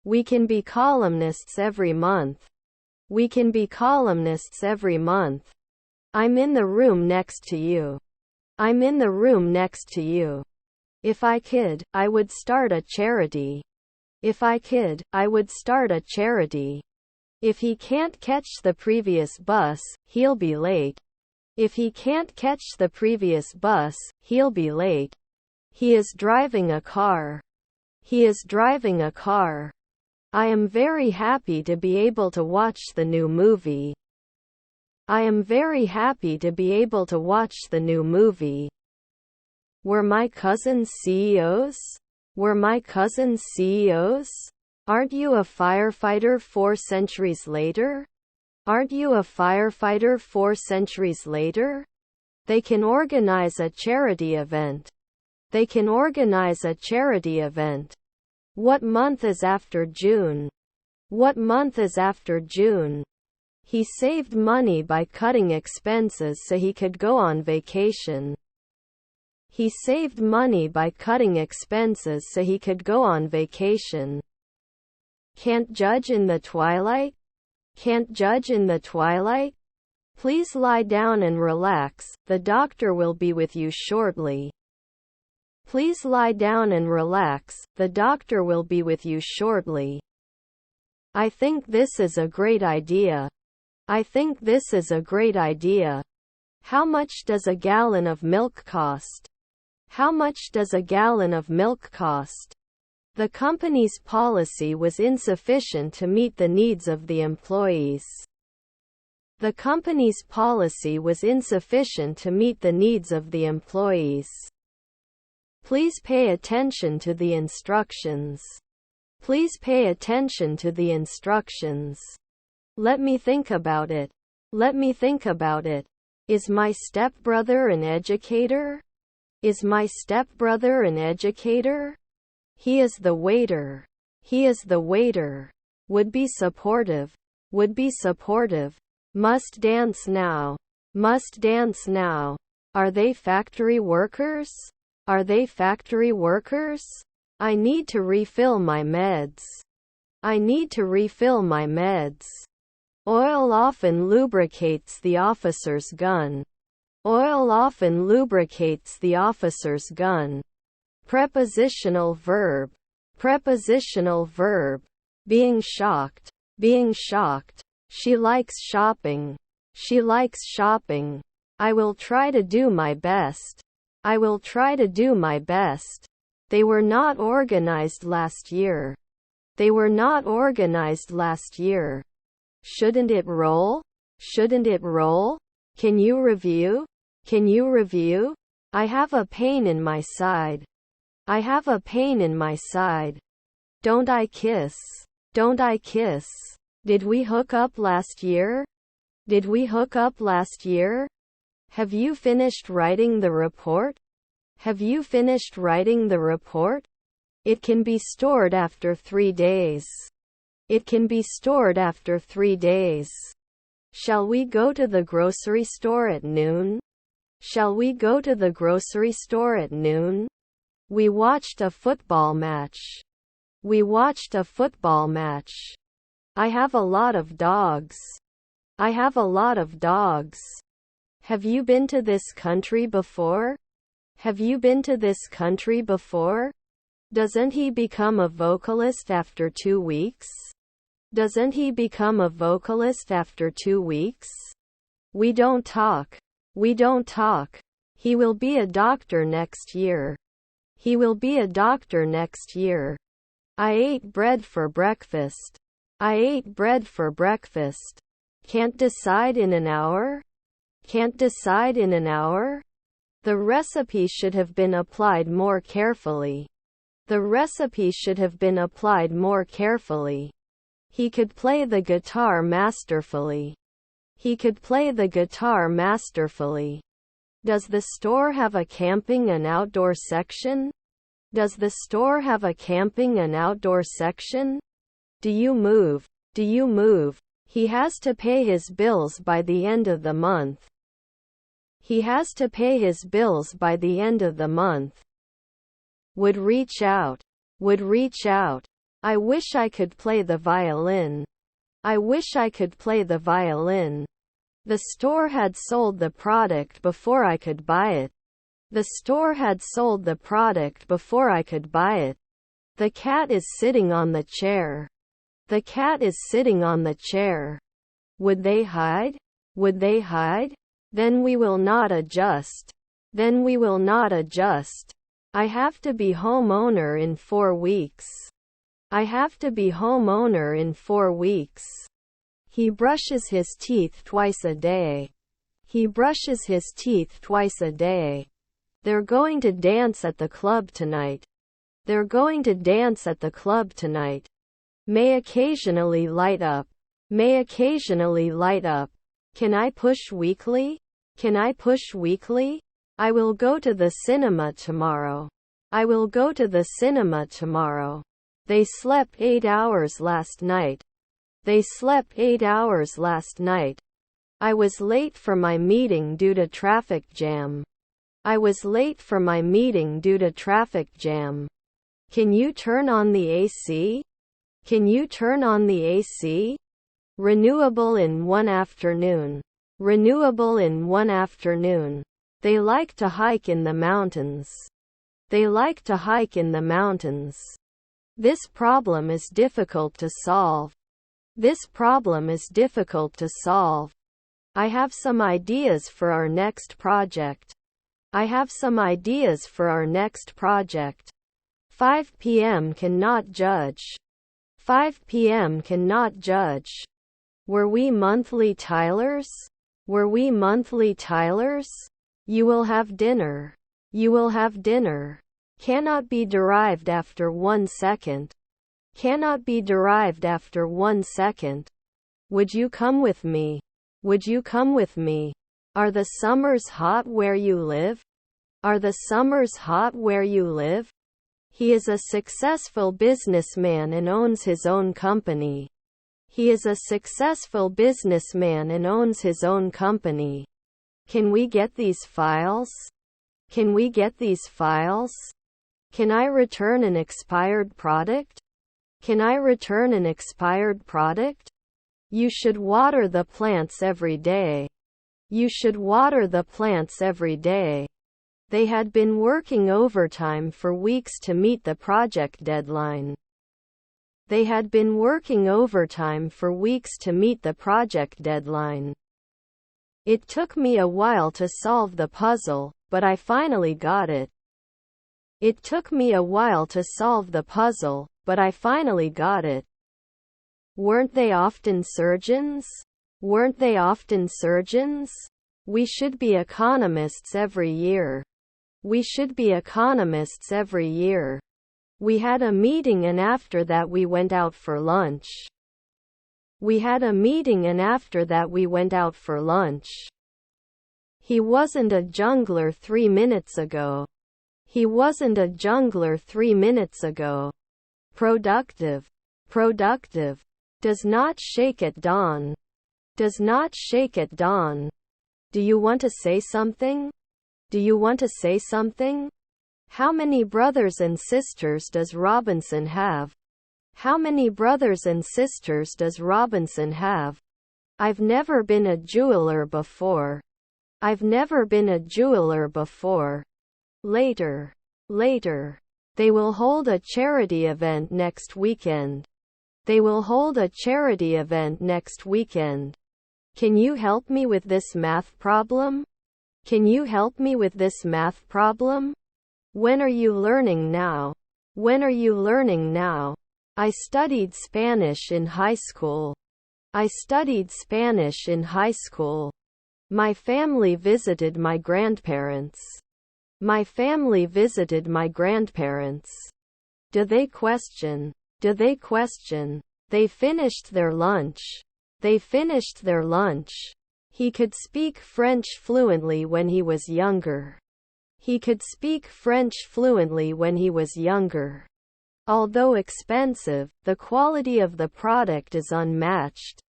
We can be columnists every month. We can be columnists every month. I'm in the room next to you. I'm in the room next to you. If I could, I would start a charity. If I could, I would start a charity. If he can't catch the previous bus, he'll be late. If he can't catch the previous bus, he'll be late. He is driving a car. He is driving a car. I am very happy to be able to watch the new movie. I am very happy to be able to watch the new movie. Were my cousins CEOs? Were my cousins CEOs? Aren't you a firefighter 4 centuries later? Aren't you a firefighter 4 centuries later? They can organize a charity event. They can organize a charity event. What month is after June? What month is after June? He saved money by cutting expenses so he could go on vacation. He saved money by cutting expenses so he could go on vacation. Can't judge in the twilight? Can't judge in the twilight? Please lie down and relax, the doctor will be with you shortly. Please lie down and relax, the doctor will be with you shortly. I think this is a great idea. I think this is a great idea. How much does a gallon of milk cost? How much does a gallon of milk cost? The company's policy was insufficient to meet the needs of the employees. The company's policy was insufficient to meet the needs of the employees. Please pay attention to the instructions. Please pay attention to the instructions. Let me think about it. Let me think about it. Is my stepbrother an educator? Is my stepbrother an educator? He is the waiter. He is the waiter. Would be supportive. Would be supportive. Must dance now. Must dance now. Are they factory workers? Are they factory workers? I need to refill my meds. I need to refill my meds. Oil often lubricates the officer's gun. Oil often lubricates the officer's gun. Prepositional verb. Prepositional verb. Being shocked. Being shocked. She likes shopping. She likes shopping. I will try to do my best. I will try to do my best. They were not organized last year. They were not organized last year. Shouldn't it roll? Shouldn't it roll? Can you review? Can you review? I have a pain in my side. I have a pain in my side. Don't I kiss? Don't I kiss? Did we hook up last year? Did we hook up last year? Have you finished writing the report? Have you finished writing the report? It can be stored after 3 days. It can be stored after 3 days. Shall we go to the grocery store at noon? Shall we go to the grocery store at noon? We watched a football match. We watched a football match. I have a lot of dogs. I have a lot of dogs. Have you been to this country before? Have you been to this country before? Doesn't he become a vocalist after 2 weeks? Doesn't he become a vocalist after 2 weeks? We don't talk. We don't talk. He will be a doctor next year. He will be a doctor next year. I ate bread for breakfast. I ate bread for breakfast. Can't decide in an hour? Can't decide in an hour? The recipe should have been applied more carefully. The recipe should have been applied more carefully. He could play the guitar masterfully. He could play the guitar masterfully. Does the store have a camping and outdoor section? Does the store have a camping and outdoor section? Do you move? Do you move? He has to pay his bills by the end of the month. He has to pay his bills by the end of the month. Would reach out. Would reach out. I wish I could play the violin. I wish I could play the violin. The store had sold the product before I could buy it. The store had sold the product before I could buy it. The cat is sitting on the chair. The cat is sitting on the chair. Would they hide? Would they hide? Then we will not adjust. Then we will not adjust. I have to be homeowner in 4 weeks. I have to be homeowner in 4 weeks. He brushes his teeth twice a day. He brushes his teeth twice a day. They're going to dance at the club tonight. They're going to dance at the club tonight. May occasionally light up. May occasionally light up. Can I push weekly? Can I push weekly? I will go to the cinema tomorrow. I will go to the cinema tomorrow. They slept 8 hours last night. They slept 8 hours last night. I was late for my meeting due to traffic jam. I was late for my meeting due to traffic jam. Can you turn on the AC? Can you turn on the AC? Renewable in 1 afternoon. Renewable in 1 afternoon. They like to hike in the mountains. They like to hike in the mountains. This problem is difficult to solve. This problem is difficult to solve. I have some ideas for our next project. I have some ideas for our next project. 5 p.m. cannot judge. 5 p.m. cannot judge. Were we monthly tilers? Were we monthly tilers? You will have dinner. You will have dinner. Cannot be derived after 1 second. Cannot be derived after 1 second. Would you come with me? Would you come with me? Are the summers hot where you live? Are the summers hot where you live? He is a successful businessman and owns his own company. He is a successful businessman and owns his own company. Can we get these files? Can we get these files? Can I return an expired product? Can I return an expired product? You should water the plants every day. You should water the plants every day. They had been working overtime for weeks to meet the project deadline. They had been working overtime for weeks to meet the project deadline. It took me a while to solve the puzzle, but I finally got it. It took me a while to solve the puzzle, but I finally got it. Weren't they often surgeons? Weren't they often surgeons? We should be economists every year. We should be economists every year. We had a meeting and after that we went out for lunch. We had a meeting and after that we went out for lunch. He wasn't a jungler 3 minutes ago. He wasn't a jungler 3 minutes ago. Productive. Productive. Does not shake at dawn. Does not shake at dawn. Do you want to say something? Do you want to say something? How many brothers and sisters does Robinson have? How many brothers and sisters does Robinson have? I've never been a jeweler before. I've never been a jeweler before. Later. Later. They will hold a charity event next weekend. They will hold a charity event next weekend. Can you help me with this math problem? Can you help me with this math problem? When are you learning now? When are you learning now? I studied Spanish in high school. I studied Spanish in high school. My family visited my grandparents. My family visited my grandparents. Do they question? Do they question? They finished their lunch. They finished their lunch. He could speak French fluently when he was younger. He could speak French fluently when he was younger. Although expensive, the quality of the product is unmatched.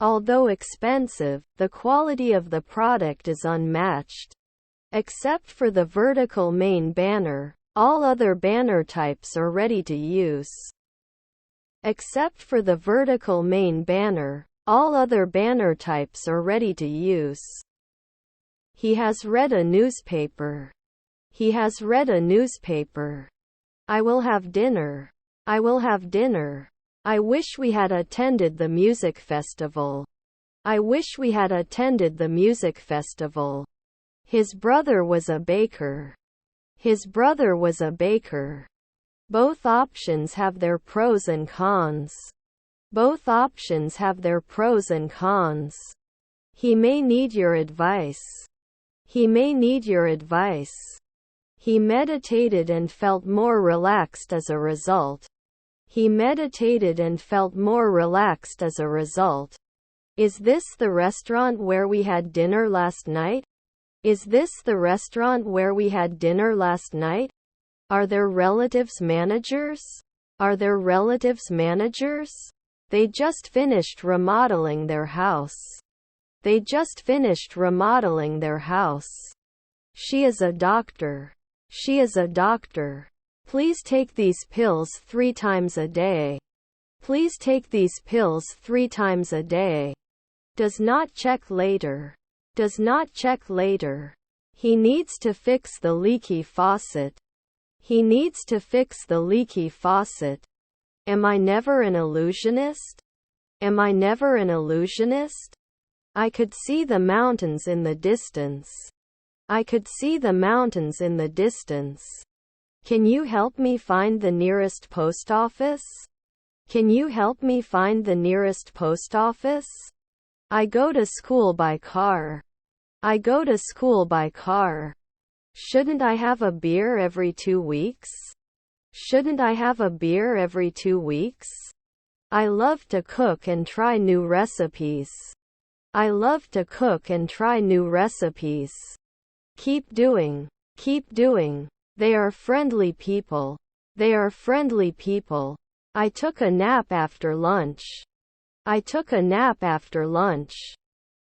Although expensive, the quality of the product is unmatched. Except for the vertical main banner, all other banner types are ready to use. Except for the vertical main banner, all other banner types are ready to use. He has read a newspaper. He has read a newspaper. I will have dinner. I will have dinner. I wish we had attended the music festival. I wish we had attended the music festival. His brother was a baker. His brother was a baker. Both options have their pros and cons. Both options have their pros and cons. He may need your advice. He may need your advice. He meditated and felt more relaxed as a result. He meditated and felt more relaxed as a result. Is this the restaurant where we had dinner last night? Is this the restaurant where we had dinner last night? Are their relatives managers? Are their relatives managers? They just finished remodeling their house. They just finished remodeling their house. She is a doctor. She is a doctor. Please take these pills 3 times a day. Please take these pills 3 times a day. Does not check later. Does not check later. He needs to fix the leaky faucet. He needs to fix the leaky faucet. Am I never an illusionist? Am I never an illusionist? I could see the mountains in the distance. I could see the mountains in the distance. Can you help me find the nearest post office? Can you help me find the nearest post office? I go to school by car. I go to school by car. Shouldn't I have a beer every 2 weeks? Shouldn't I have a beer every 2 weeks? I love to cook and try new recipes. I love to cook and try new recipes. Keep doing. Keep doing. They are friendly people. They are friendly people. I took a nap after lunch. I took a nap after lunch.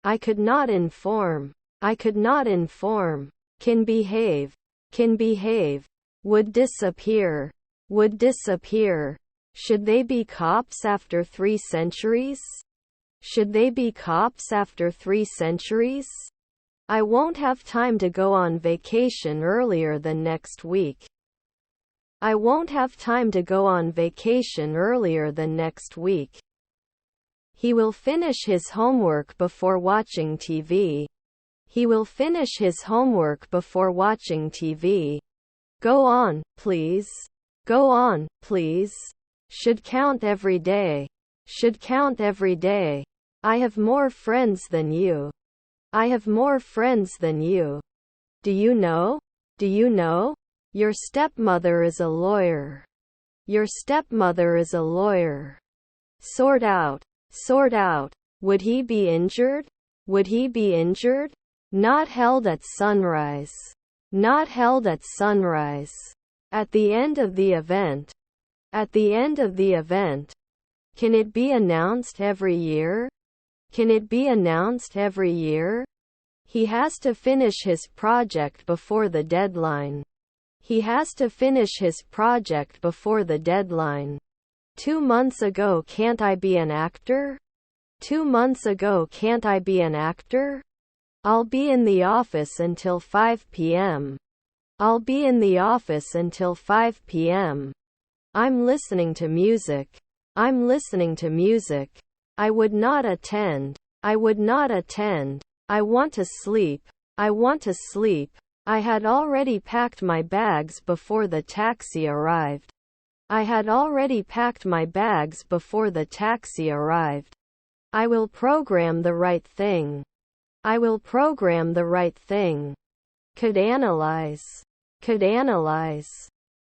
I could not inform. I could not inform. Can behave. Can behave. Would disappear. Would disappear. Should they be cops after 3 centuries? Should they be cops after 3 centuries? I won't have time to go on vacation earlier than next week. I won't have time to go on vacation earlier than next week. He will finish his homework before watching TV. He will finish his homework before watching TV. Go on, please. Go on, please. Should count every day. Should count every day. I have more friends than you. I have more friends than you. Do you know? Do you know? Your stepmother is a lawyer. Your stepmother is a lawyer. Sort out. Sort out. Would he be injured? Would he be injured? Not held at sunrise. Not held at sunrise. At the end of the event. At the end of the event. Can it be announced every year? Can it be announced every year? He has to finish his project before the deadline. He has to finish his project before the deadline. 2 months ago, can't I be an actor? 2 months ago, can't I be an actor? I'll be in the office until 5 p.m. I'll be in the office until 5 p.m. I'm listening to music. I'm listening to music. I would not attend. I would not attend. I want to sleep. I want to sleep. I had already packed my bags before the taxi arrived. I had already packed my bags before the taxi arrived. I will program the right thing. I will program the right thing. Could analyze. Could analyze.